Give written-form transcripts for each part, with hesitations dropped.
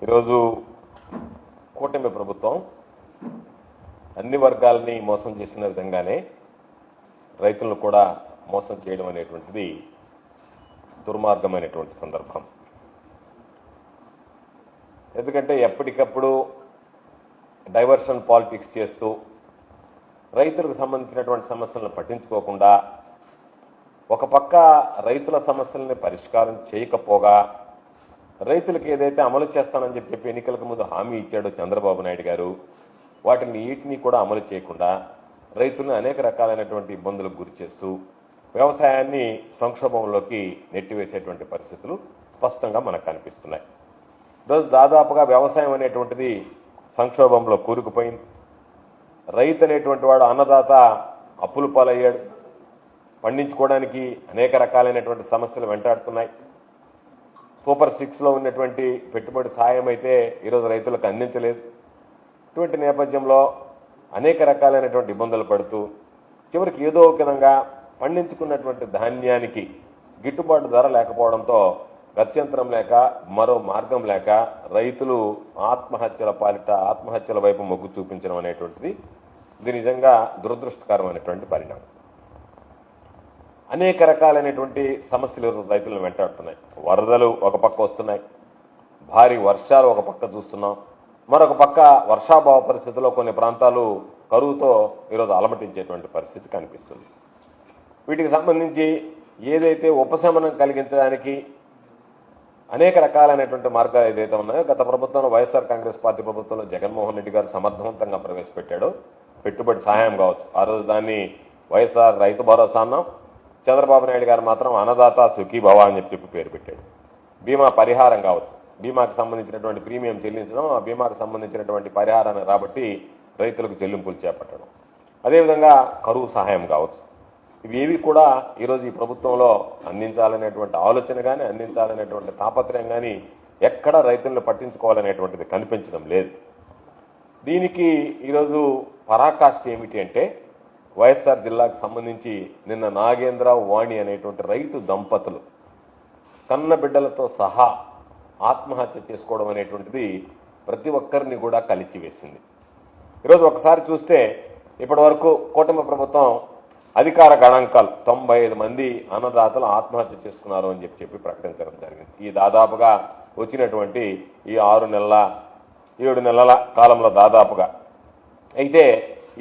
ఈరోజు కూటమి ప్రభుత్వం అన్ని వర్గాలని మోసం చేసిన విధంగానే రైతులను కూడా మోసం చేయడం అనేటువంటిది దుర్మార్గమైనటువంటి సందర్భం. ఎందుకంటే ఎప్పటికప్పుడు డైవర్షన్ పాలిటిక్స్ చేస్తూ రైతులకు సంబంధించినటువంటి సమస్యలను పట్టించుకోకుండా ఒక పక్క రైతుల సమస్యలని పరిష్కారం చేయకపోగా రైతులకు ఏదైతే అమలు చేస్తానని చెప్పి ఎన్నికలకు ముందు హామీ ఇచ్చాడో చంద్రబాబు నాయుడు గారు వీటిని కూడా అమలు చేయకుండా రైతులను అనేక రకాలైనటువంటి ఇబ్బందులకు గురి చేస్తూ వ్యవసాయాన్ని సంక్షోభంలోకి నెట్టివేసేటువంటి పరిస్థితులు స్పష్టంగా మనకు కనిపిస్తున్నాయి. ఈరోజు దాదాపుగా వ్యవసాయం అనేటువంటిది సంక్షోభంలో కూరుకుపోయింది. రైతు అనేటువంటి వాడు అన్నదాత అప్పుల పాలయ్యాడు. పండించుకోవడానికి అనేక రకాలైనటువంటి సమస్యలు వెంటాడుతున్నాయి. సూపర్ 6లో ఉన్నటువంటి పెట్టుబడి సాయం అయితే ఈరోజు రైతులకు అందించలేదు. ఇటువంటి నేపథ్యంలో అనేక రకాలైనటువంటి ఇబ్బందులు పడుతూ చివరికి ఏదో ఒక విధంగా పండించుకున్నటువంటి ధాన్యానికి గిట్టుబాటు ధర లేకపోవడంతో గత్యంతరం లేక మరో మార్గం లేక రైతులు ఆత్మహత్యల వైపు మొగ్గు చూపించడం అనేటువంటిది ఇది నిజంగా దురదృష్టకరమైనటువంటి పరిణామం. అనేక రకాలైనటువంటి సమస్యలు రైతులను వెంటాడుతున్నాయి. వరదలు ఒక పక్క వస్తున్నాయి, భారీ వర్షాలు ఒక పక్క చూస్తున్నాం, మరొక పక్క వర్షాభావ పరిస్థితుల్లో కొన్ని ప్రాంతాలు కరువుతో ఈరోజు అలమటించేటువంటి పరిస్థితి కనిపిస్తుంది. వీటికి సంబంధించి ఏదైతే ఉపశమనం కలిగించడానికి అనేక రకాలైనటువంటి మార్గాలు ఏదైతే ఉన్నాయో గత ప్రభుత్వంలో వైఎస్ఆర్ కాంగ్రెస్ పార్టీ ప్రభుత్వంలో జగన్మోహన్ రెడ్డి గారు సమర్థవంతంగా ప్రవేశపెట్టాడో పెట్టుబడి సహాయం కావచ్చు, ఆ రోజు దాన్ని వైఎస్ఆర్ రైతు భరోసా అన్నాం. చంద్రబాబు నాయుడు గారు మాత్రం అన్నదాత సుఖీభవ అని చెప్పి పేరు పెట్టాడు. బీమా పరిహారం కావచ్చు, బీమాకు సంబంధించినటువంటి ప్రీమియం చెల్లించడం, ఆ బీమాకు సంబంధించినటువంటి పరిహారాన్ని రాబట్టి రైతులకు చెల్లింపులు చేపట్టడం, అదేవిధంగా కరువు సహాయం కావచ్చు. ఇవేవి కూడా ఈరోజు ఈ ప్రభుత్వంలో అందించాలనేటువంటి ఆలోచన కానీ అందించాలనేటువంటి తాపత్రయం కానీ ఎక్కడ రైతులను పట్టించుకోవాలనేటువంటిది కనిపించడం లేదు. దీనికి ఈరోజు పరాకాష్ఠ ఏమిటి అంటే వైఎస్ఆర్ జిల్లాకు సంబంధించి నిన్న నాగేంద్ర వాణి అనేటువంటి రైతు దంపతులు కన్న బిడ్డలతో సహా ఆత్మహత్య చేసుకోవడం అనేటువంటిది ప్రతి ఒక్కరిని కూడా కలిచివేసింది. ఈరోజు ఒకసారి చూస్తే ఇప్పటి వరకు కూటమి ప్రభుత్వం అధికార గణాంకాలు 95 మంది అన్నదాతలు ఆత్మహత్య చేసుకున్నారు అని చెప్పి ప్రకటించడం జరిగింది. ఈ దాదాపుగా వచ్చినటువంటి ఈ 6 నెలల 7 నెలల కాలంలో దాదాపుగా. అయితే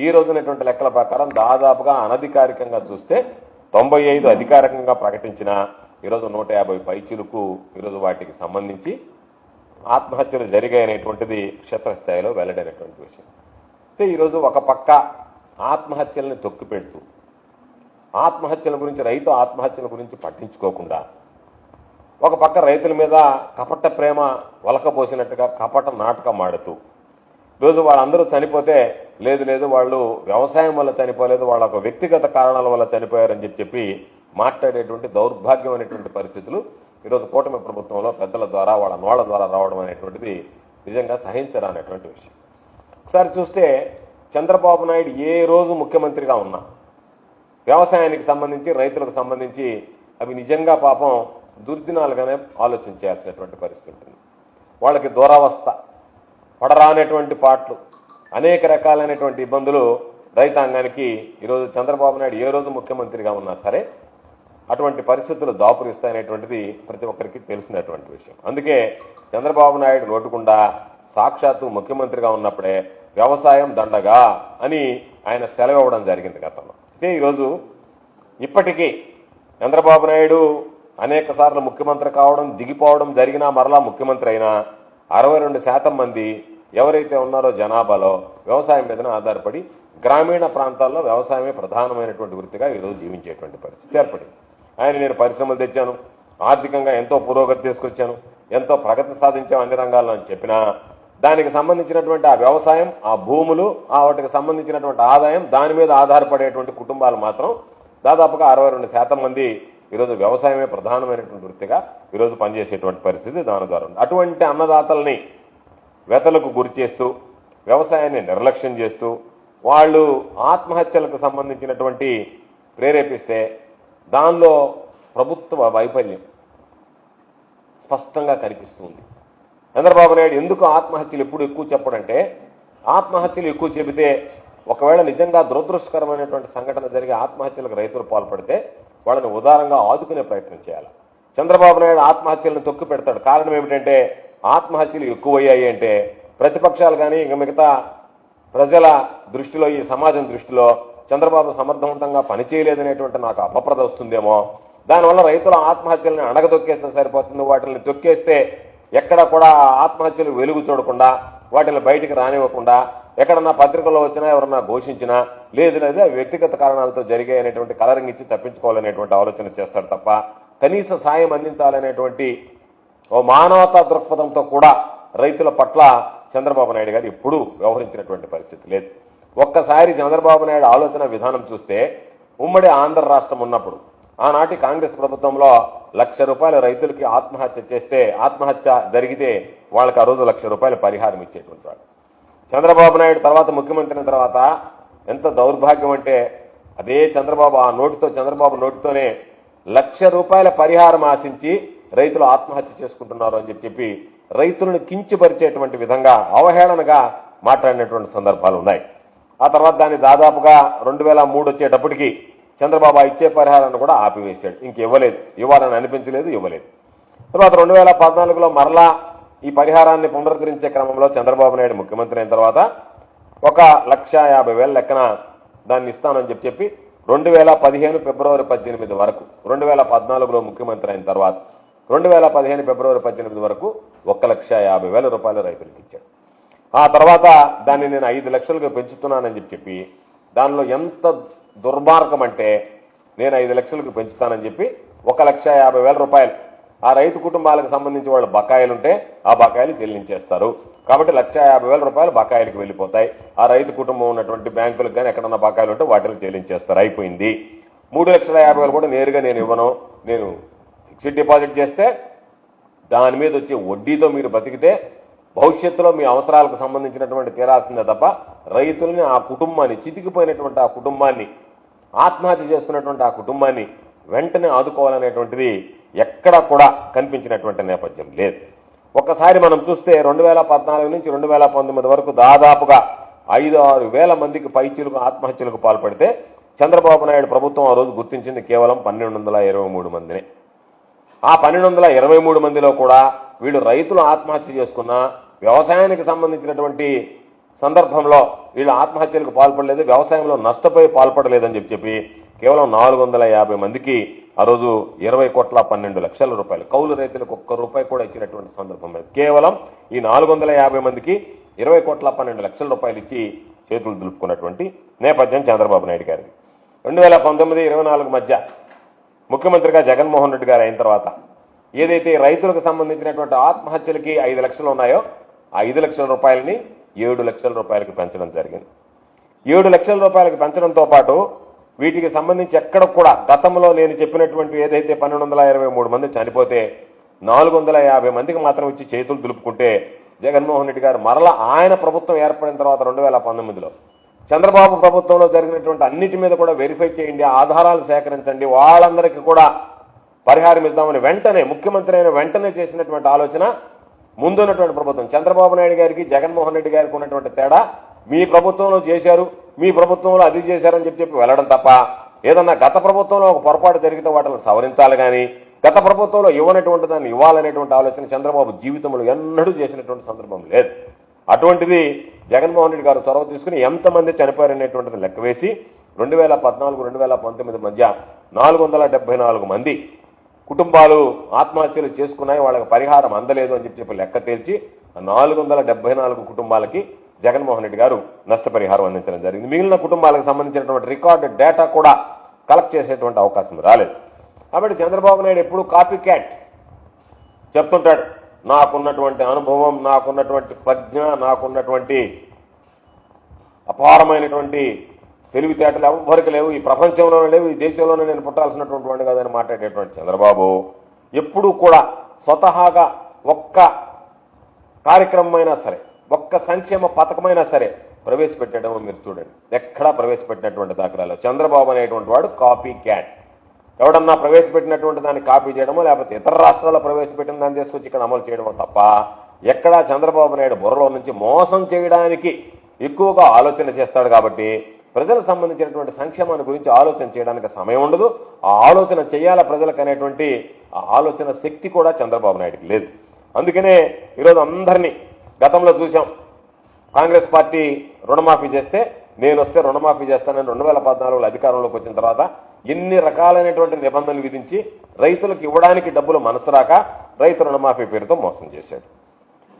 ఈ రోజునటువంటి లెక్కల ప్రకారం దాదాపుగా అనధికారికంగా చూస్తే 95 అధికారికంగా ప్రకటించిన ఈరోజు 150 పైచిలకు ఈరోజు వాటికి సంబంధించి ఆత్మహత్యలు జరిగాయనేటువంటిది క్షేత్రస్థాయిలో వెల్లడైనటువంటి విషయం. అయితే ఈరోజు ఒక పక్క ఆత్మహత్యలను తొక్కిపెడుతూ ఆత్మహత్యల గురించి రైతు ఆత్మహత్యల గురించి పట్టించుకోకుండా ఒక పక్క రైతుల మీద కపట ప్రేమ వలకపోసినట్టుగా కపట నాటకం ఆడుతూ ఈరోజు వాళ్ళందరూ చనిపోతే లేదు వాళ్ళు వ్యవసాయం వల్ల చనిపోలేదు, వాళ్ళ ఒక వ్యక్తిగత కారణాల వల్ల చనిపోయారని చెప్పి మాట్లాడేటువంటి దౌర్భాగ్యమైనటువంటి పరిస్థితులు ఈరోజు కూటమి ప్రభుత్వంలో పెద్దల ద్వారా వాళ్ళ నోళ్ల ద్వారా రావడం అనేటువంటిది నిజంగా సహించరానటువంటి విషయం. ఒకసారి చూస్తే చంద్రబాబు నాయుడు ఏ రోజు ముఖ్యమంత్రిగా ఉన్నా వ్యవసాయానికి సంబంధించి రైతులకు సంబంధించి అవి నిజంగా పాపం దుర్దినాలుగానే ఆలోచించాల్సినటువంటి పరిస్థితి ఉంటుంది. వాళ్ళకి దురవస్థ, పడరానటువంటి పాటలు, అనేక రకాలైనటువంటి ఇబ్బందులు రైతాంగానికి ఈరోజు చంద్రబాబు నాయుడు ఏ రోజు ముఖ్యమంత్రిగా ఉన్నా సరే అటువంటి పరిస్థితులు దాపురిస్తాయనేటువంటిది ప్రతి ఒక్కరికి తెలిసినటువంటి విషయం. అందుకే చంద్రబాబు నాయుడు నోటుకుండా సాక్షాత్తు ముఖ్యమంత్రిగా ఉన్నప్పుడే వ్యవసాయం దండగా అని ఆయన సెలవు ఇవ్వడం జరిగింది గతంలో. అయితే ఈరోజు ఇప్పటికీ చంద్రబాబు నాయుడు అనేక సార్లు ముఖ్యమంత్రి కావడం దిగిపోవడం జరిగినా మరలా ముఖ్యమంత్రి అయినా 62% మంది ఎవరైతే ఉన్నారో జనాభాలో వ్యవసాయం మీదనే ఆధారపడి గ్రామీణ ప్రాంతాల్లో వ్యవసాయమే ప్రధానమైనటువంటి వృత్తిగా ఈరోజు జీవించేటువంటి పరిస్థితి ఏర్పడింది. నేను పరిశ్రమలు తెచ్చాను, ఆర్థికంగా ఎంతో పురోగతి తీసుకొచ్చాను, ఎంతో ప్రగతి సాధించాం అన్ని రంగాల్లో అని చెప్పినా దానికి సంబంధించినటువంటి ఆ వ్యవసాయం, ఆ భూములు, వాటికి సంబంధించినటువంటి ఆదాయం, దాని మీద ఆధారపడేటువంటి కుటుంబాలు మాత్రం దాదాపుగా 62% మంది ఈరోజు వ్యవసాయమే ప్రధానమైనటువంటి వృత్తిగా ఈరోజు పనిచేసేటువంటి పరిస్థితి దాని ద్వారా ఉంది. అటువంటి అన్నదాతల్ని వెతలకు గురి చేస్తూ వ్యవసాయాన్ని నిర్లక్ష్యం చేస్తూ వాళ్ళు ఆత్మహత్యలకు సంబంధించినటువంటి ప్రేరేపిస్తే దానిలో ప్రభుత్వ వైఫల్యం స్పష్టంగా కనిపిస్తుంది. చంద్రబాబు నాయుడు ఎందుకు ఆత్మహత్యలు ఎప్పుడు ఎక్కువ చెప్పడంటే, ఆత్మహత్యలు ఎక్కువ చెబితే ఒకవేళ నిజంగా దురదృష్టకరమైనటువంటి సంఘటన జరిగి ఆత్మహత్యలకు రైతులు పాల్పడితే వాళ్ళని ఉదారంగా ఆదుకునే ప్రయత్నం చేయాలి. చంద్రబాబు నాయుడు ఆత్మహత్యలను తొక్కి పెడతాడు. కారణం ఏమిటంటే, ఆత్మహత్యలు ఎక్కువయ్యాయి అంటే ప్రతిపక్షాలు కానీ ఇంకా మిగతా ప్రజల దృష్టిలో, ఈ సమాజం దృష్టిలో చంద్రబాబు సమర్థవంతంగా పనిచేయలేదనేటువంటి నాకు అపప్రద వస్తుందేమో, దానివల్ల రైతుల ఆత్మహత్యలను అడగదొక్కేస్తే సరిపోతుంది. వాటిని తొక్కేస్తే ఎక్కడ కూడా ఆత్మహత్యలు వెలుగు చూడకుండా, వాటిని బయటికి రానివ్వకుండా, ఎక్కడన్నా పత్రికల్లో వచ్చినా ఎవరన్నా ఘోషించినా లేదు లేదా వ్యక్తిగత కారణాలతో జరిగాయనేటువంటి కలరింగిచ్చి తప్పించుకోవాలనేటువంటి ఆలోచన చేస్తాడు తప్ప, కనీస సాయం అందించాలనేటువంటి ఓ మానవతా దృక్పథంతో కూడా రైతుల పట్ల చంద్రబాబు నాయుడు గారు ఎప్పుడూ వ్యవహరించినటువంటి పరిస్థితి లేదు. ఒక్కసారి చంద్రబాబు నాయుడు ఆలోచన విధానం చూస్తే, ఉమ్మడి ఆంధ్ర రాష్ట్రం ఉన్నప్పుడు ఆనాటి కాంగ్రెస్ ప్రభుత్వంలో ₹1,00,000 రైతులకి ఆత్మహత్య జరిగితే వాళ్ళకి ఆ రోజు ₹1,00,000 పరిహారం ఇచ్చేటువంటి వాడు. చంద్రబాబు నాయుడు తర్వాత ముఖ్యమంత్రి అయిన తర్వాత ఎంత దౌర్భాగ్యం అంటే, అదే చంద్రబాబు నోటితోనే ₹1,00,000 పరిహారం ఆశించి రైతులు ఆత్మహత్య చేసుకుంటున్నారు అని చెప్పి రైతులను కించపరిచేటువంటి విధంగా అవహేళనగా మాట్లాడినటువంటి సందర్భాలు ఉన్నాయి. ఆ తర్వాత దాన్ని దాదాపుగా 2003 వచ్చేటప్పటికి చంద్రబాబు ఇచ్చే పరిహారాన్ని కూడా ఆపివేశాడు. ఇవ్వలేదు, ఇవ్వాలని అనిపించలేదు, ఇవ్వలేదు. తర్వాత 2014లో మరలా ఈ పరిహారాన్ని పునరుద్ధరించే క్రమంలో చంద్రబాబు నాయుడు ముఖ్యమంత్రి అయిన తర్వాత ₹1,50,000 లెక్కన దాన్ని ఇస్తానని చెప్పి 2015 ఫిబ్రవరి 18 వరకు, 2014లో ముఖ్యమంత్రి అయిన తర్వాత 2015 ఫిబ్రవరి 18 వరకు ₹1,50,000 రైతులకు ఇచ్చాడు. ఆ తర్వాత దాన్ని నేను 5 లక్షలకు పెంచుతున్నానని చెప్పి, దానిలో ఎంత దుర్మార్గం అంటే, నేను 5 లక్షలకు పెంచుతానని చెప్పి ₹1,50,000 ఆ రైతు కుటుంబాలకు సంబంధించి వాళ్ళ బకాయిలు ఉంటే ఆ బకాయిలు చెల్లించేస్తారు. కాబట్టి ₹1,50,000 బకాయిలకు వెళ్ళిపోతాయి. ఆ రైతు కుటుంబం ఉన్నటువంటి బ్యాంకులకు కానీ ఎక్కడన్నా బకాయిలు ఉంటే వాటిని చెల్లించేస్తారు. అయిపోయింది. ₹3,50,000 కూడా నేరుగా నేను ఇవ్వను, నేను ఫిక్స్డ్ డిపాజిట్ చేస్తే దాని మీద వచ్చే వడ్డీతో మీరు బతికితే భవిష్యత్తులో మీ అవసరాలకు సంబంధించినటువంటి తీరాల్సిందే తప్ప రైతుల్ని, ఆ కుటుంబాన్ని, చితికిపోయినటువంటి ఆ కుటుంబాన్ని, ఆత్మహత్య చేసుకున్నటువంటి ఆ కుటుంబాన్ని వెంటనే ఆదుకోవాలనేటువంటిది ఎక్కడా కూడా కనిపించినటువంటి నేపథ్యం లేదు. ఒక్కసారి మనం చూస్తే 2014 నుంచి 2019 వరకు దాదాపుగా 5-6 వేల మందికి పైచీలకు ఆత్మహత్యలకు పాల్పడితే చంద్రబాబు నాయుడు ప్రభుత్వం ఆ రోజు గుర్తించింది కేవలం 1,223 మందిని. ఆ 1,223 మందిలో కూడా వీళ్ళు రైతులు ఆత్మహత్య చేసుకున్న, వ్యవసాయానికి సంబంధించినటువంటి సందర్భంలో వీళ్ళు ఆత్మహత్యలకు పాల్పడలేదు, వ్యవసాయంలో నష్టపోయి పాల్పడలేదని చెప్పి కేవలం 450 మందికి ఆ రోజు ₹20,12,00,000 కౌలు రైతులకు ₹1 కూడా ఇచ్చినటువంటి సందర్భం లేదు. కేవలం ఈ 450 మందికి ₹20,12,00,000 ఇచ్చి చేతులు దులుపుకున్నటువంటి నేపథ్యం చంద్రబాబు నాయుడు గారిది. 2019-24 మధ్య ముఖ్యమంత్రిగా జగన్మోహన్ రెడ్డి గారు అయిన తర్వాత ఏదైతే రైతులకు సంబంధించినటువంటి ఆత్మహత్యలకి 5 లక్షలు ఉన్నాయో ఆ 5 లక్షల రూపాయలని ₹7 లక్షలకు పెంచడం జరిగింది. ₹7 లక్షలకు పెంచడంతో పాటు వీటికి సంబంధించి ఎక్కడ కూడా గతంలో నేను చెప్పినటువంటి ఏదైతే 1,223 మంది చనిపోతే 450 మందికి మాత్రం ఇచ్చి చేతులు దులుపుకుంటే, జగన్మోహన్ రెడ్డి గారు మరలా ఆయన ప్రభుత్వం ఏర్పడిన తర్వాత 2019లో చంద్రబాబు ప్రభుత్వంలో జరిగినటువంటి అన్నిటి మీద కూడా వెరిఫై చేయండి, ఆధారాలు సేకరించండి, వాళ్ళందరికీ కూడా పరిహారం ఇద్దామని వెంటనే ముఖ్యమంత్రి అయిన వెంటనే చేసినటువంటి ఆలోచన ముందున్నటువంటి ప్రభుత్వం. చంద్రబాబు నాయుడు గారికి జగన్మోహన్ రెడ్డి గారికి ఉన్నటువంటి తేడా, మీ ప్రభుత్వంలో చేశారు, మీ ప్రభుత్వంలో అది చేశారని చెప్పి వెళ్ళడం తప్ప, ఏదన్నా గత ప్రభుత్వంలో ఒక పొరపాటు జరిగితే వాటిని సవరించాలి కానీ గత ప్రభుత్వంలో ఇవ్వనటువంటి దాన్ని ఇవ్వాలనేటువంటి ఆలోచన చంద్రబాబు జీవితంలో ఎన్నడూ చేసినటువంటి సందర్భం లేదు. అటువంటిది జగన్మోహన్ రెడ్డి గారు చొరవ తీసుకుని ఎంతమంది చనిపోయారనేటువంటిది లెక్క వేసి 2014-2019 మధ్య 474 మంది కుటుంబాలు ఆత్మహత్యలు చేసుకున్నాయి, వాళ్ళకి పరిహారం అందలేదు అని చెప్పి లెక్క తేల్చి 474 కుటుంబాలకి జగన్మోహన్ రెడ్డి గారు నష్టపరిహారం అందించడం జరిగింది. మిగిలిన కుటుంబాలకు సంబంధించినటువంటి రికార్డు డేటా కూడా కలెక్ట్ చేసేటువంటి అవకాశం రాలేదు. కాబట్టి చంద్రబాబు నాయుడు ఎప్పుడు కాపీ క్యాట్ చెప్తుంటాడు, నాకున్నటువంటి అనుభవం, నాకున్నటువంటి ప్రజ్ఞ, నాకున్నటువంటి అపారమైనటువంటి తెలివితేటలు ఎవ్వరికి లేవు, ఈ ప్రపంచంలోనే లేవు, ఈ దేశంలోనే నేను పుట్టాల్సినటువంటి వాడిని కాదని మాట్లాడేటువంటి చంద్రబాబు ఎప్పుడూ కూడా స్వతహాగా ఒక్క కార్యక్రమమైనా సరే, ఒక్క సంక్షేమ పథకమైనా సరే ప్రవేశపెట్టడం మీరు చూడండి, ఎక్కడా ప్రవేశపెట్టినటువంటి దాఖలాలు. చంద్రబాబు అనేటువంటి వాడు కాపీ క్యాట్. ఎవడన్నా ప్రవేశపెట్టినటువంటి దాన్ని కాపీ చేయడమో లేకపోతే ఇతర రాష్ట్రాల్లో ప్రవేశపెట్టిన దాన్ని తీసుకొచ్చి ఇక్కడ అమలు చేయడమో తప్ప ఎక్కడా చంద్రబాబు నాయుడు బుర్రలో నుంచి మోసం చేయడానికి ఎక్కువగా ఆలోచన చేస్తాడు కాబట్టి ప్రజలకు సంబంధించినటువంటి సంక్షేమాన్ని గురించి ఆలోచన చేయడానికి సమయం ఉండదు. ఆ ఆలోచన చేయాల ప్రజలకు అనేటువంటి ఆ ఆలోచన శక్తి కూడా చంద్రబాబు నాయుడుకి లేదు. అందుకనే ఈరోజు అందరినీ గతంలో చూసాం, కాంగ్రెస్ పార్టీ రుణమాఫీ చేస్తే నేను వస్తే రుణమాఫీ చేస్తానని 2014లో అధికారంలోకి వచ్చిన తర్వాత ఎన్ని రకాలైనటువంటి నిబంధనలు విధించి రైతులకు ఇవ్వడానికి డబ్బులు మనసు రాక రైతు రుణమాఫీ పేరుతో మోసం చేశాడు.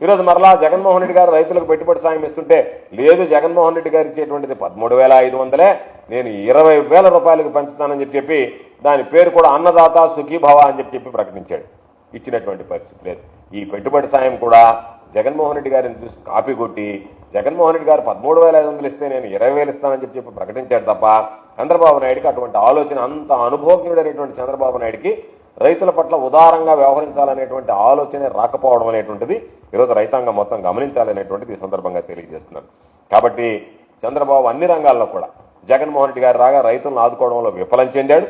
ఈరోజు మరలా జగన్మోహన్ రెడ్డి గారు రైతులకు పెట్టుబడి సాయం ఇస్తుంటే లేదు, జగన్మోహన్ రెడ్డి గారు ఇచ్చేటువంటిది 13,500, నేను 20,000 రూపాయలకు పెంచుతానని చెప్పి దాని పేరు కూడా అన్నదాత సుఖీభవ అని చెప్పి ప్రకటించాడు. ఇచ్చినటువంటి పరిస్థితి లేదు. ఈ పెట్టుబడి సాయం కూడా జగన్మోహన్ రెడ్డి గారిని చూసి కాపీ కొట్టి జగన్మోహన్ రెడ్డి గారు 13,500 ఇస్తే నేను 20,000 ఇస్తానని చెప్పి ప్రకటించాడు తప్ప చంద్రబాబు నాయుడికి అటువంటి ఆలోచన, అంత అనుభవజ్ఞుడైనటువంటి చంద్రబాబు నాయుడికి రైతుల పట్ల ఉదారంగా వ్యవహరించాలనేటువంటి ఆలోచనే రాకపోవడం అనేటువంటిది ఈరోజు రైతాంగం మొత్తం గమనించాలనేటువంటిది ఈ సందర్భంగా తెలియజేస్తున్నాను. కాబట్టి చంద్రబాబు అన్ని రంగాల్లో కూడా జగన్మోహన్ రెడ్డి గారు రాగా రైతులను ఆదుకోవడంలో విఫలం చెందాడు.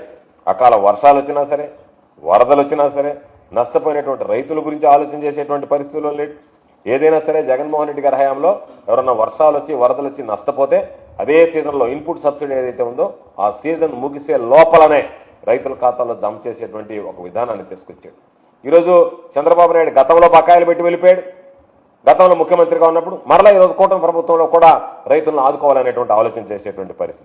అకాల వర్షాలు వచ్చినా సరే, వరదలు వచ్చినా సరే, నష్టపోయినటువంటి రైతుల గురించి ఆలోచన చేసేటువంటి పరిస్థితుల్లో లేడు. ఏదైనా సరే జగన్మోహన్ రెడ్డి గారి హయాంలో ఎవరన్నా వర్షాలు వచ్చి వరదలు వచ్చి నష్టపోతే అదే సీజన్లో ఇన్పుట్ సబ్సిడీ ఏదైతే ఉందో ఆ సీజన్ ముగిసే లోపలనే రైతుల ఖాతాలో జమ చేసేటువంటి ఒక విధానాన్ని తీసుకొచ్చాడు. ఈరోజు చంద్రబాబు నాయుడు గతంలో బకాయిలు పెట్టి వెళ్ళిపోయాడు. గతంలో ముఖ్యమంత్రిగా ఉన్నప్పుడు మరలా ఈరోజు కూటమి ప్రభుత్వంలో కూడా రైతులను ఆదుకోవాలనేటువంటి ఆలోచన చేసేటువంటి పరిస్థితి.